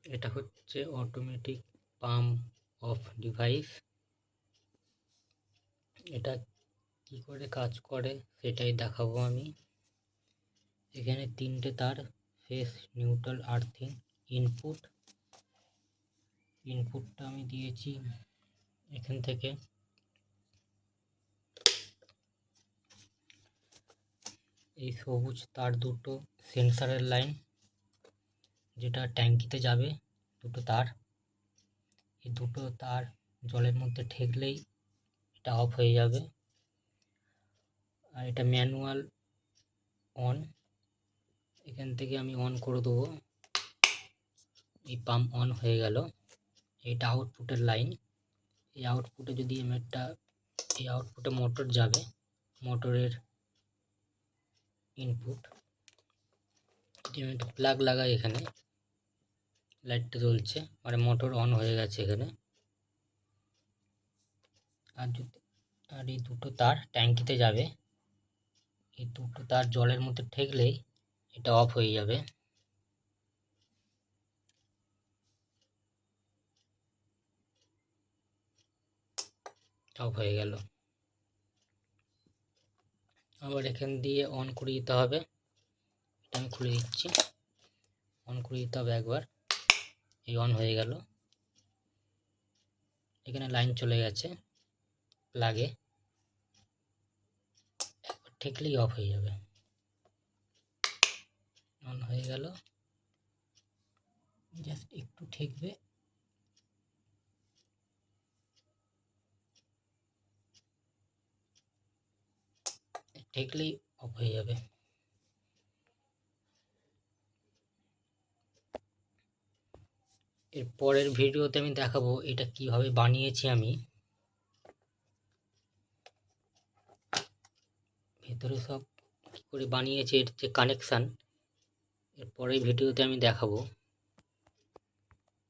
এটা হচ্ছে automatic pump of device. এটা কি করে কাজ করে সেটাই দেখাবো আমি। এখানে 3টে তার, ফেস, নিউট্রাল, আর্থিং, ইনপুটটা আমি দিয়েছি এখান থেকে। এই সবুজ তার দুটো সেন্সারের লাইন, যেটা ট্যাঙ্কিতে যাবে, দুটো তার। এই দুটো তার জলের মধ্যে ঠেকলেই এটা অফ হয়ে যাবে। আর এটা ম্যানুয়াল অন, এখান থেকে আমি অন করে দেবো। এই পাম্প অন হয়ে গেল। এটা আউটপুটের লাইন। এই আউটপুটে যদি আমি এই আউটপুটে মোটর যাবে, মোটরের ইনপুট। যদি আমি একটা প্লাগ লাগাই, এখানে লাইটটা জ্বলছে, মানে মোটর অন হয়ে গেছে এখানে। আর এই দুটো তার ট্যাঙ্কিতে যাবে, এই দুটো তার জলের মধ্যে ঠেকলেই এটা অফ হয়ে যাবে। অফ হয়ে গেল। আবার এখান দিয়ে অন করে দিতে হবে। এটা আমি খুলে দিচ্ছি, অন করে দিতে হবে একবার। এই অন হয়ে গেল। এখানে লাইন চলে গেছে প্লাগে, একবার ঠেকলেই অফ হয়ে যাবে। অন হয়ে গেল, জাস্ট একটু ঠেকবে। ঠেকলেই অফ হয়ে যাবে। এর পরের ভিডিওতে আমি দেখাবো এটা কিভাবে বানিয়েছি আমি। ভেতরে সব কী করে বানিয়েছি, এর যে কানেকশান, এর পরের ভিডিওতে আমি দেখাবো।